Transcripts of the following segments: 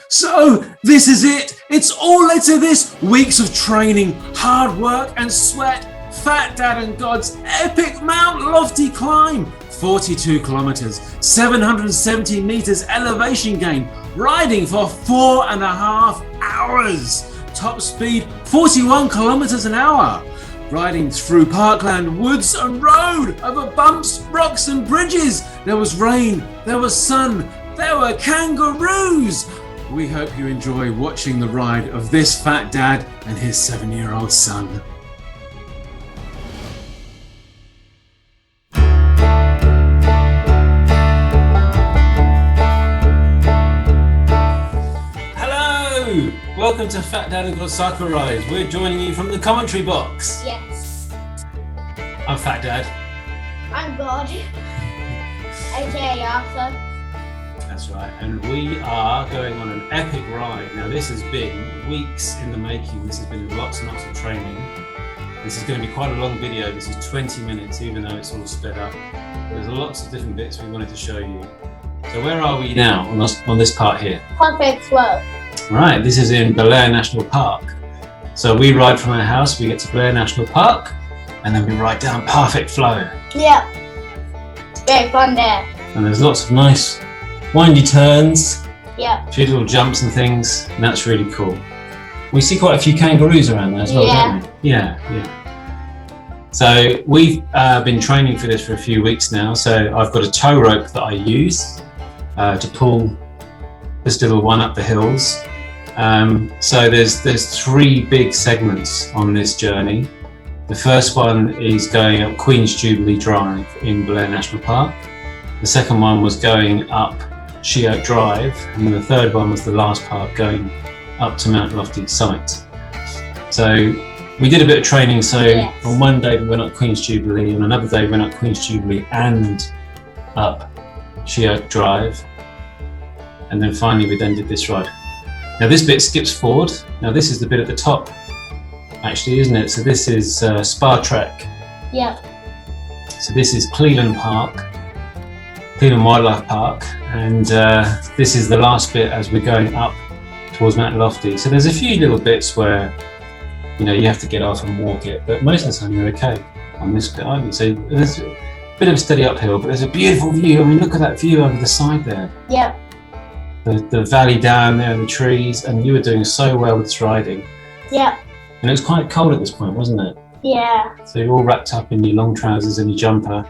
So, this is it. It's all led to this. Weeks of training, hard work and sweat. Fat Dad and God's epic Mount Lofty climb. 42 kilometers, 770 meters elevation gain. Riding for 4.5 hours. Top speed, 41 kilometers an hour. Riding through parkland, woods and road, over bumps, rocks and bridges. There was rain, there was sun, there were kangaroos. We hope you enjoy watching the ride of this fat dad and his 7-year-old son. Hello! Welcome to Fat Dad and God's Cycle Rides. We're joining you from the commentary box. Yes. I'm Fat Dad. I'm God. AKA Arthur. That's right, and we are going on an epic ride. Now this has been weeks in the making. This has been lots and lots of training. This is going to be quite a long video. This is 20 minutes, even though it's all sped up. There's lots of different bits we wanted to show you. So where are we now on this part here? Perfect flow. Right, this is in Blair National Park. So we ride from our house, we get to Blair National Park, and then we ride down Perfect Flow. Yep. It's very fun there. And there's lots of nice windy turns, Yep. a few little jumps and things, and that's really cool. We see quite a few kangaroos around there as well, don't we? Yeah. So we've been training for this for a few weeks now. So I've got a tow rope that I use to pull this little one up the hills. So there's 3 big segments on this journey. The first one is going up Queen's Jubilee Drive in Blair National Park. The second one was going up She Oak Drive, and then the third one was the last part going up to Mount Lofty site. So we did a bit of training. So Yes. on one day we went up Queen's Jubilee, on another day we went up Queen's Jubilee and up She Oak Drive, and then finally we then did this ride. Now this bit skips forward. Now this is the bit at the top, actually, isn't it? So this is Spa Trek. Yep. So this is Cleveland Wildlife Park, and this is the last bit as we're going up towards Mount Lofty. So there's a few little bits where, you know, you have to get off and walk it, but most of the time you're okay on this bit, aren't you? So there's a bit of a steady uphill, but there's a beautiful view. I mean, look at that view over the side there. Yep. The valley down there and the trees, and you were doing so well with this riding. Yep. And it was quite cold at this point, wasn't it? Yeah. So you're all wrapped up in your long trousers and your jumper.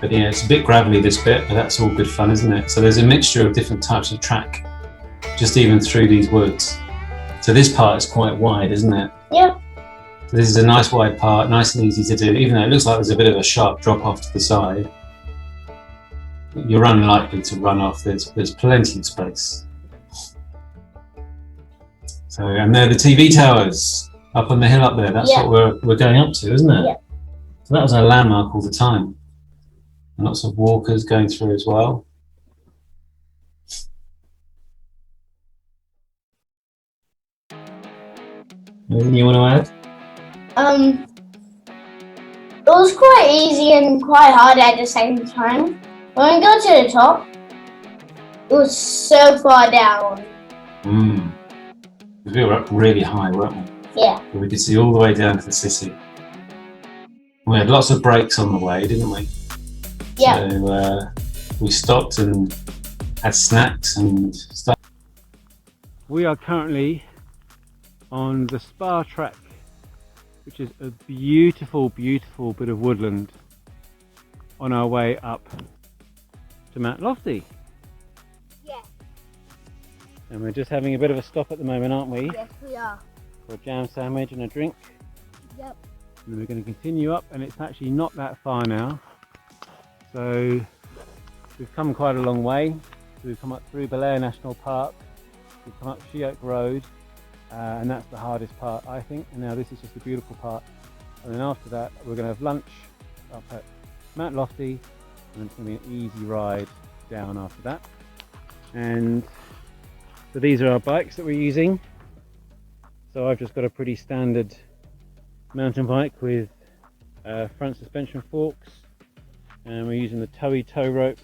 But yeah, it's a bit gravelly this bit, but that's all good fun, isn't it? So there's a mixture of different types of track, just even through these woods. So this part is quite wide, isn't it? Yep. So this is a nice wide part, nice and easy to do, even though it looks like there's a bit of a sharp drop off to the side. You're unlikely to run off, there's plenty of space. So, and there are the TV towers up on the hill up there. That's Yeah. what we're going up to, isn't it? Yeah. So that was our landmark all the time. And lots of walkers going through as well. Anything you want to add? It was quite easy and quite hard at the same time. When we got to the top, it was so far down. We were up really high, weren't we? Yeah. We could see all the way down to the city. We had lots of breaks on the way, didn't we? Yeah. So we stopped and had snacks and stuff. We are currently on the Spa Track, which is a beautiful, beautiful bit of woodland on our way up to Mount Lofty. Yeah. And we're just having a bit of a stop at the moment, aren't we? Yes, we are. For a jam sandwich and a drink. Yep. And we're going to continue up, and it's actually not that far now. So we've come quite a long way. We've come up through Blair National Park, we've come up She Oak Road, and that's the hardest part, I think. And now this is just the beautiful part. And then after that, we're going to have lunch up at Mount Lofty, and it's going to be an easy ride down after that. And so these are our bikes that we're using. So I've just got a pretty standard mountain bike with front suspension forks, and we're using the tow rope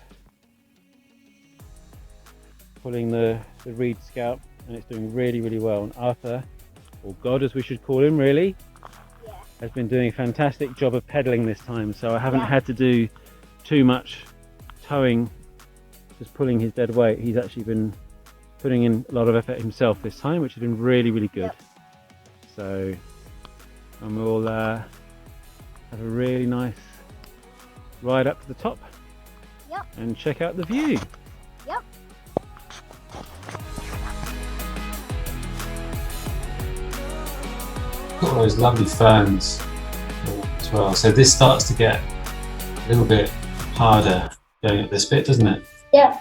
pulling the reed scalp, and it's doing really, really well. And Arthur, or God as we should call him really, has been doing a fantastic job of pedaling this time, so I haven't had to do too much towing, just pulling his dead weight. He's actually been putting in a lot of effort himself this time, which has been really, really good. So, and we'll have a really nice ride up to the top and check out the view. Got all those lovely ferns as well. So this starts to get a little bit harder going up this bit, doesn't it? Yeah.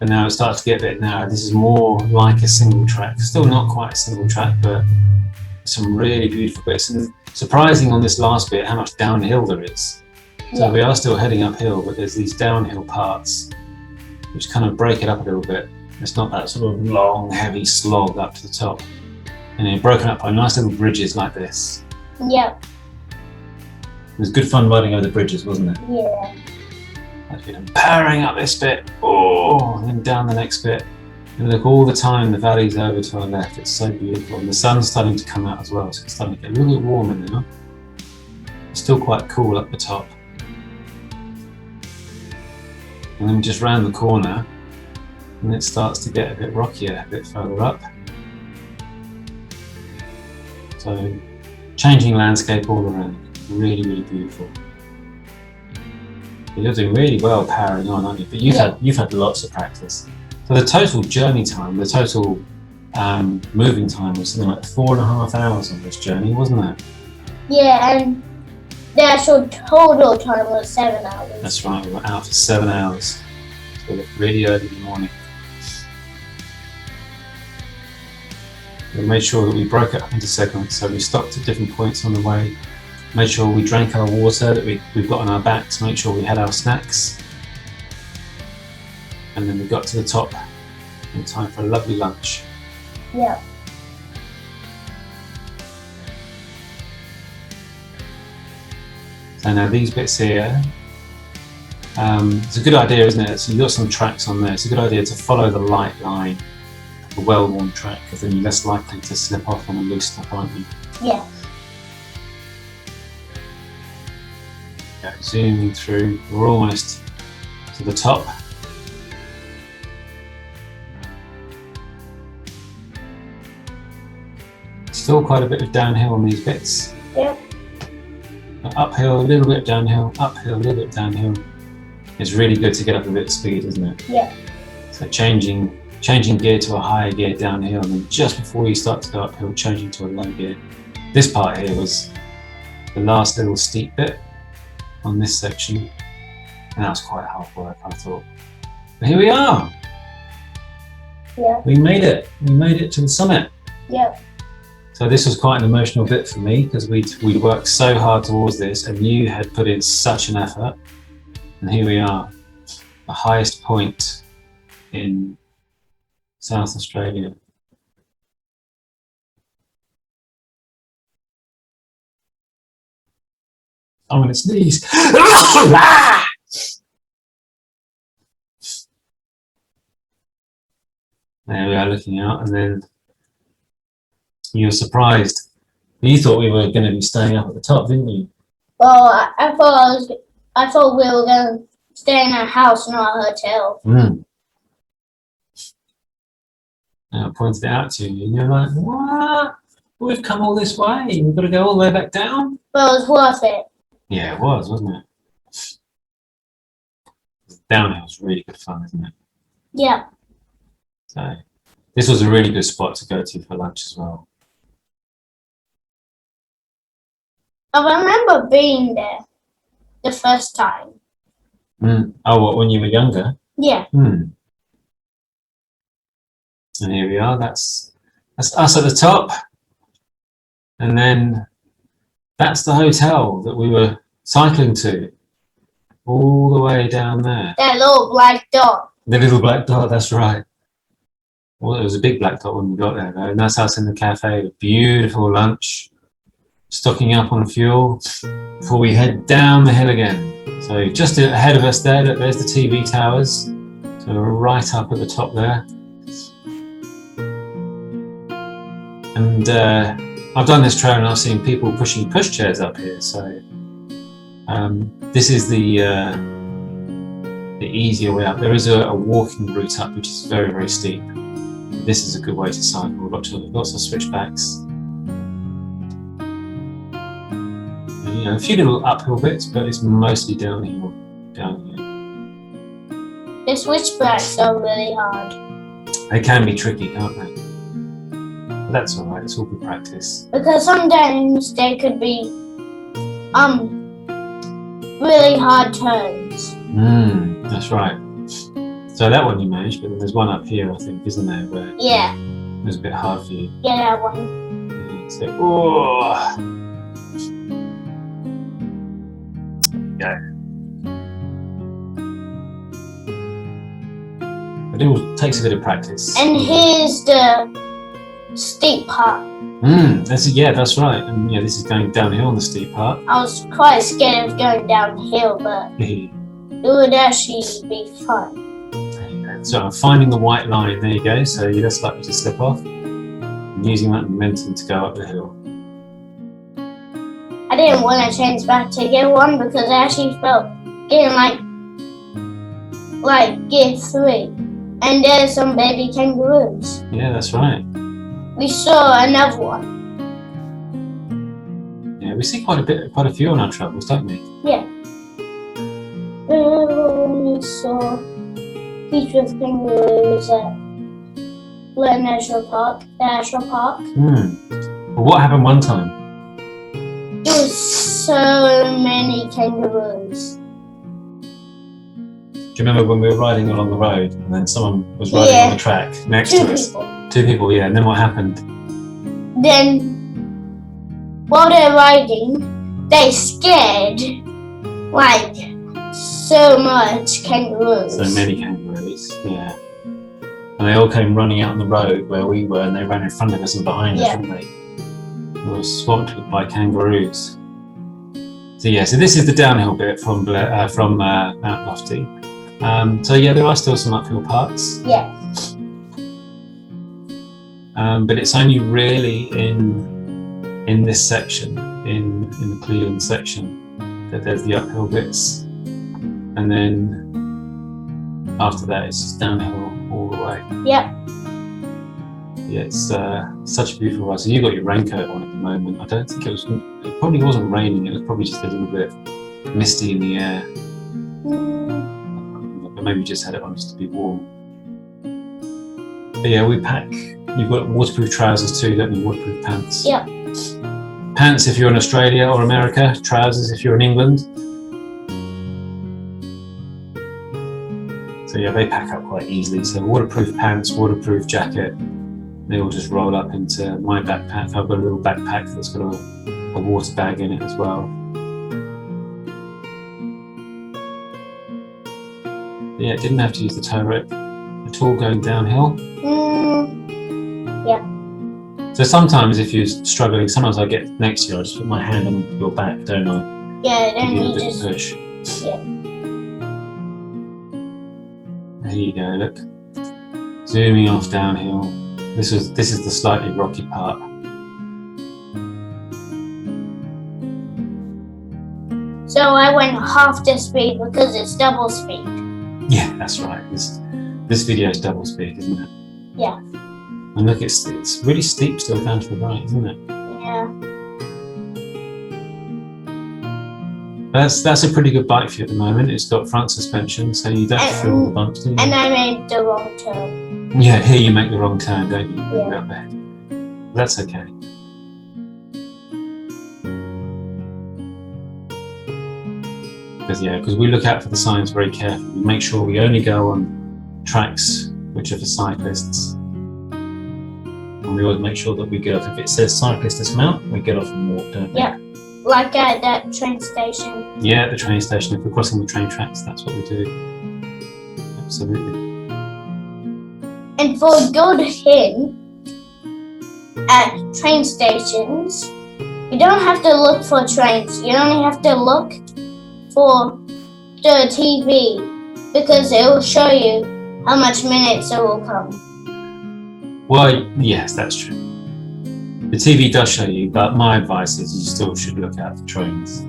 And now it starts to get a bit narrow. This is more like a single track. Still not quite a single track, but some really beautiful bits. And surprising on this last bit how much downhill there is. So we are still heading uphill, but there's these downhill parts which kind of break it up a little bit. It's not that sort of long, heavy slog up to the top. And they're broken up by nice little bridges like this. Yeah. It was good fun riding over the bridges, wasn't it? Yeah. I've been powering up this bit, and then down the next bit. And look, all the time the valley's over to our left. It's so beautiful. And the sun's starting to come out as well, so it's starting to get a little bit warmer now. It's still quite cool up the top. And then we just round the corner, and it starts to get a bit rockier, a bit further up. So, changing landscape all around. Really, really beautiful. You're doing really well powering on, aren't you? But you've had lots of practice. So the total journey time, the total moving time was something like 4.5 hours on this journey, wasn't it? Yeah, and the actual total time was 7 hours. That's right, we were out for 7 hours. So we left really early in the morning. We made sure that we broke it up into segments, so we stopped at different points on the way. Made sure we drank our water that we've got on our backs, made sure we had our snacks. And then we got to the top in time for a lovely lunch. Yeah. So now these bits here, it's a good idea, isn't it? So you've got some tracks on there. It's a good idea to follow the light line, the well-worn track, because then you're less likely to slip off on a loose stuff, aren't you? Yeah. Yeah, zooming through, we're almost to the top. Still quite a bit of downhill on these bits. Yeah. Uphill, a little bit downhill, uphill, a little bit downhill. It's really good to get up a bit of speed, isn't it? Yeah. So changing gear to a higher gear downhill, and then just before you start to go uphill, changing to a low gear. This part here was the last little steep bit on this section, and that was quite hard work, I thought. But here we are. Yeah. We made it. We made it to the summit. Yeah. So this was quite an emotional bit for me, because we'd worked so hard towards this, and you had put in such an effort. And here we are, the highest point in South Australia. I'm on its knees. There we are looking out, and then you were surprised. You thought we were going to be staying up at the top, didn't you? Well, I thought we were going to stay in a house, not a hotel. And I pointed it out to you, and you're like, what? We've come all this way. We've got to go all the way back down? But it was worth it. Yeah, it was, wasn't it? Downhill was really good fun, isn't it? Yeah. So this was a really good spot to go to for lunch as well. I remember being there the first time. Oh, what, when you were younger? Yeah. And here we are, that's us at the top. And then that's the hotel that we were cycling to, all the way down there. That little black dot. The little black dot, that's right. Well, it was a big black dot when we got there, though. And that's us in the cafe, a beautiful lunch, stocking up on fuel before we head down the hill again. So just ahead of us there, look, there's the TV towers. So we're right up at the top there. And I've done this trail and I've seen people pushing pushchairs up here. So this is the easier way up. There is a walking route up, which is very, very steep. This is a good way to cycle. Lots of switchbacks. And, you know, a few little uphill bits, but it's mostly downhill. The switchbacks are really hard. They can be tricky, can't they? But that's all right. It's all good practice. Because sometimes they could be really hard turns. That's right. So that one you managed, but then there's one up here, I think, isn't there? Where Yeah. it was a bit hard for you. Yeah, that one. Yeah, so, oh. There you go. But it all takes a bit of practice. And here's the steep part. That's right. And yeah, this is going downhill on the steep part. I was quite scared of going downhill, but it would actually be fun. So I'm finding the white line, there you go, so you're less likely to slip off. And using that momentum to go up the hill. I didn't want to change back to gear 1 because I actually felt getting like gear 3. And there's some baby kangaroos. Yeah, that's right. We saw another one. Yeah, we see quite a few on our travels, don't we? Yeah. We saw heaps of kangaroos at Glen National Park, Well, what happened one time? There was so many kangaroos. Do you remember when we were riding along the road and then someone was riding on the track next to us? Two people, yeah. And then what happened? Then, while they're riding, they scared like so much kangaroos. So many kangaroos, yeah. And they all came running out on the road where we were, and they ran in front of us and behind us, didn't they? We were swamped by kangaroos. So yeah, so this is the downhill bit from Mount Lofty. So yeah, there are still some uphill parts. Yeah. But it's only really in this section, in the Cleveland section, that there's the uphill bits, and then after that it's just downhill all the way. Yep. Yeah, it's such a beautiful ride. So you've got your raincoat on at the moment. I don't think it probably wasn't raining. It was probably just a little bit misty in the air. But maybe you just had it on just to be warm. But yeah, we pack. You've got waterproof trousers too, don't you? Waterproof pants. Yep. Pants if you're in Australia or America. Trousers if you're in England. So yeah, they pack up quite easily. So waterproof pants, waterproof jacket. They all just roll up into my backpack. I've got a little backpack that's got a water bag in it as well. But yeah, didn't have to use the tow rope at all going downhill. Yeah. So sometimes if you're struggling, sometimes I get next to you, I just put my hand on your back, don't I? Yeah, then Give you you a bit just of push. Yeah. There you go, look. Zooming off downhill. This is the slightly rocky part. So I went half the speed because it's double speed. Yeah, that's right. This video is double speed, isn't it? Yeah. And look, it's really steep still down to the right, isn't it? Yeah. That's a pretty good bike for you at the moment. It's got front suspension, so you don't feel the bumps, do you? And I made the wrong turn. Yeah, here you make the wrong turn, don't you? Yeah. About there. That's okay. Because we look out for the signs very carefully. We make sure we only go on tracks which are for cyclists. And we always make sure that we get off. If it says cyclist dismount, we get off and walk, don't we? Yeah. Like at that train station. Yeah, at the train station. If we're crossing the train tracks, that's what we do. Absolutely. And for a good hint at train stations, you don't have to look for trains. You only have to look for the TV because it will show you how much minutes it will come. Well, yes, that's true. The TV does show you, but my advice is you still should look out for trains.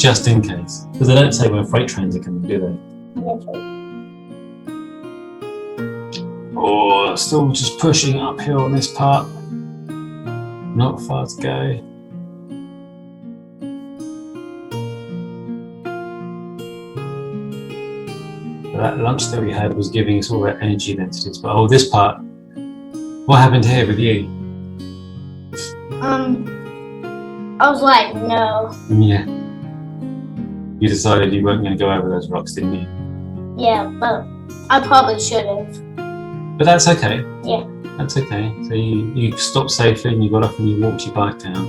Just in case. Because they don't say when freight trains are coming, do they? Yes, right. Oh, still just pushing uphill on this part. Not far to go. That lunch that we had was giving us all that energy densities. But oh, this part, what happened here with you? I was like, no. Yeah. You decided you weren't going to go over those rocks, didn't you? Yeah, but I probably should have. But that's okay. Yeah. That's okay. So you stopped safely and you got up and you walked your bike down.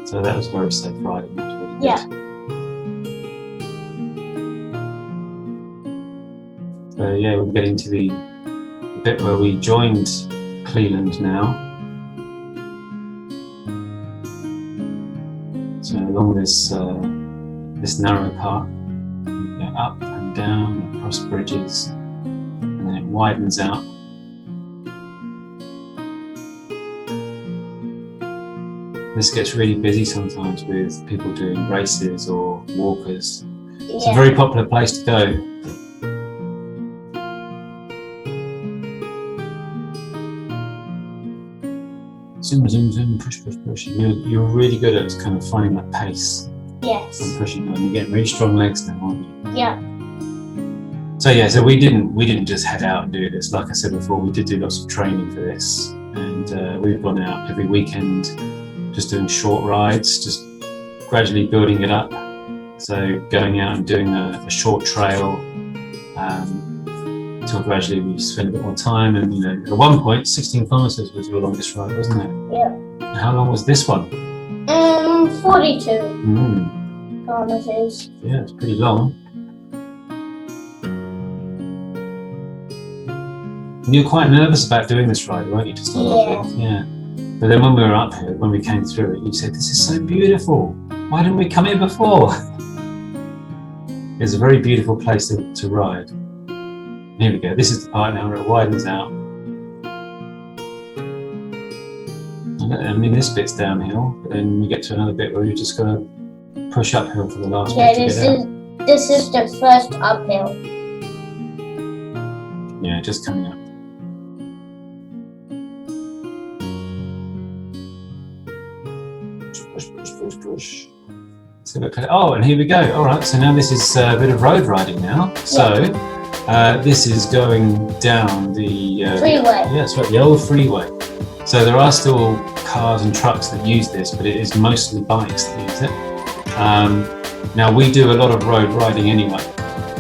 So that was very safe riding. That was really good. Yeah. So yeah, we're getting to the bit where we joined Cleveland now. So along this narrow part, we go up and down across bridges, and then it widens out. This gets really busy sometimes with people doing races or walkers. It's a Yeah. very popular place to go. Zoom, zoom, zoom, push, push, push. You're really good at kind of finding that pace Yes. and pushing on. You're getting really strong legs now, aren't you? Yeah. So yeah, so we didn't just head out and do this. Like I said before, we did do lots of training for this, and we've gone out every weekend, just doing short rides, just gradually building it up. So going out and doing a short trail, until gradually we spend a bit more time. And at one point, 16 kilometers was your longest ride, wasn't it? Yeah. And how long was this one? 42 kilometers. Yeah, it's pretty long. And you were quite nervous about doing this ride, weren't you, to start off with? Yeah. But then when we were up here, when we came through it, you said, "This is so beautiful. Why didn't we come here before?" It's a very beautiful place to ride. Here we go. This is the part now where it widens out. I mean, this bit's downhill, but then we get to another bit where you're just going to push uphill for the last Yeah, bit to get out. this is the first uphill. Yeah, just coming up. Push, push, push, push. So and here we go. All right, so now this is a bit of road riding now. So this is going down the Freeway. Yeah, that's right, the old freeway. So there are still cars and trucks that use this, but it is mostly bikes that use it. Now we do a lot of road riding anyway,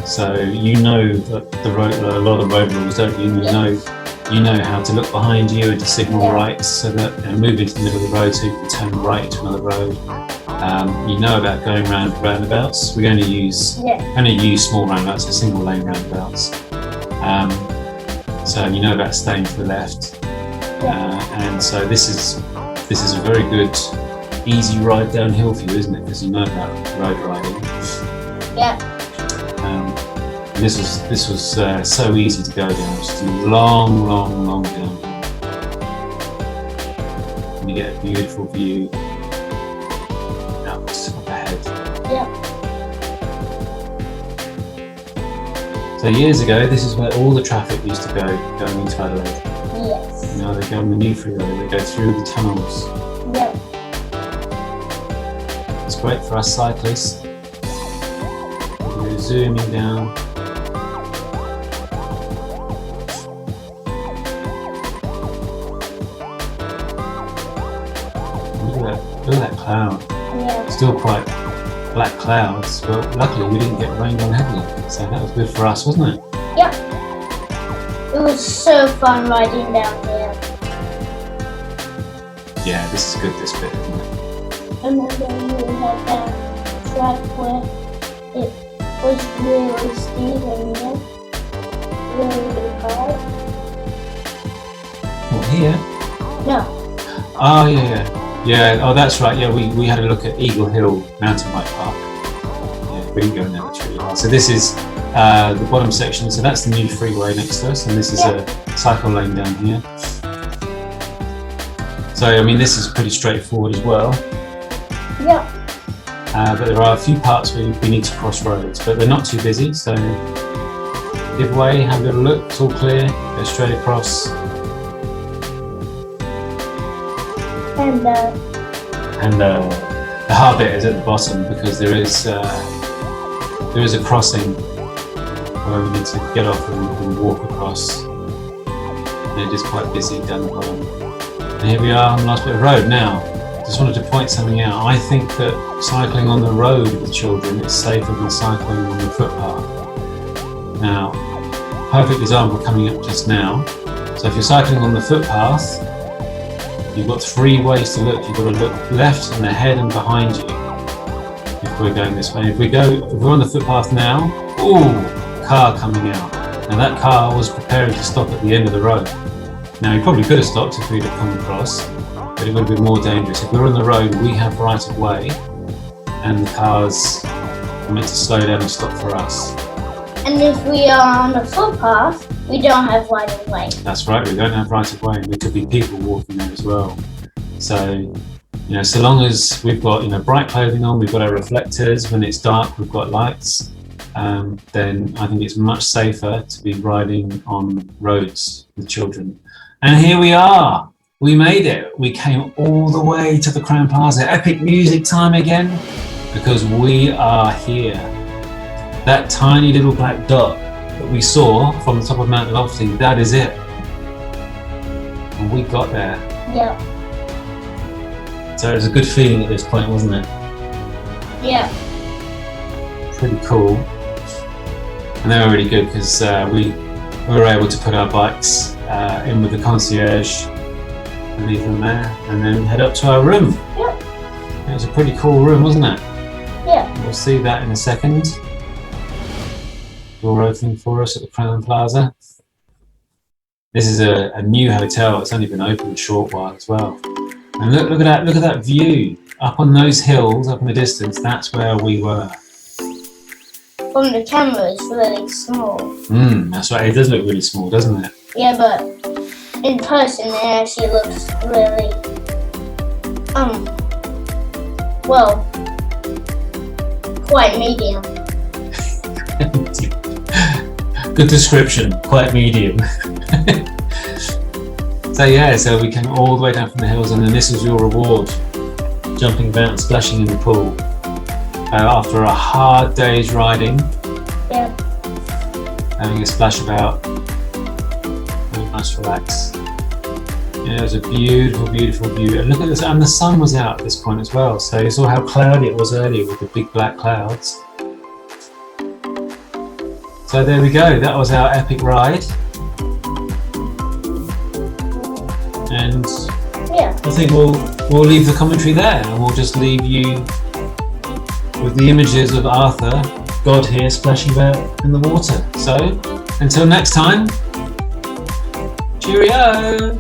so you know that a lot of road rules, don't you? You know how to look behind you and to signal right, so that move into the middle of the road so you can turn right into another road. You know about going round roundabouts. We only use small roundabouts, so single lane roundabouts. So you know about staying to the left, and so this is a very good, easy ride downhill for you, isn't it? Because you know about road riding. Yeah. This was so easy to go down. Just a long downhill, and you get a beautiful view up ahead. Yeah. So years ago, this is where all the traffic used to go going into Adelaide. Yes. Now they go on the new freeway. They go through the tunnels. Yeah. It's great for us cyclists. We're zooming down. Look at that cloud. Yeah. Still quite black clouds, but luckily we didn't get rained on heavily, so that was good for us, wasn't it? Yeah. It was so fun riding down here. Yeah, this is good, this bit, isn't it? And then we had that track where it was really steep and really hard. What, here? No. Oh, yeah. Yeah, oh that's right, yeah, we had a look at Eagle Hill Mountain Bike Park. Yeah, we didn't go in there, that's really hard. So this is the bottom section, so that's the new freeway next to us, and this is a cycle lane down here. So, I mean, this is pretty straightforward as well. Yeah. But there are a few parts where we need to cross roads, but they're not too busy, so give way, have a little look, it's all clear, go straight across. And the hard bit is at the bottom because there is a crossing where we need to get off and walk across. And it is quite busy down the bottom. And here we are on the last bit of road now. Just wanted to point something out. I think that cycling on the road with children is safer than cycling on the footpath. Now, perfect example coming up just now. So if you're cycling on the footpath, you've got three ways to look. You've got to look left and ahead and behind you if we're going this way. If we're on the footpath now, ooh, car coming out. Now that car was preparing to stop at the end of the road. Now he probably could have stopped if we'd have come across, but it would have been more dangerous. If we're on the road, we have right of way, and the cars are meant to slow down and stop for us. And if we are on the footpath, we don't have right of way. That's right, we don't have right of way, and there could be people walking there as well. So, so long as we've got, bright clothing on, we've got our reflectors, when it's dark, we've got lights, then I think it's much safer to be riding on roads with children. And here we are. We made it. We came all the way to the Crowne Plaza. Epic music time again, because we are here. That tiny little black dot that we saw from the top of Mount Lofty, that is it. And we got there. Yeah. So it was a good feeling at this point, wasn't it? Yeah. Pretty cool. And they were really good because we were able to put our bikes in with the concierge and leave them there, and then head up to our room. Yeah. It was a pretty cool room, wasn't it? Yeah. We'll see that in a second. Door opening for us at the Crowne Plaza. This is a new hotel. It's only been open a short while as well. And look at that view up on those hills, up in the distance. That's where we were. From the camera, it's really small. That's right. It does look really small, doesn't it? Yeah, but in person, it actually looks really, quite medium. Good description, quite medium. So we came all the way down from the hills, and then this was your reward. Jumping about, splashing in the pool. After a hard day's riding. Yeah. Having a splash about. Nice relax. Yeah, it was a beautiful, beautiful view. And look at this, and the sun was out at this point as well. So you saw how cloudy it was earlier with the big black clouds. So there we go, that was our epic ride. And Yeah. I think we'll leave the commentary there, and we'll just leave you with the images of Arthur, God here, splashing about in the water. So until next time, cheerio!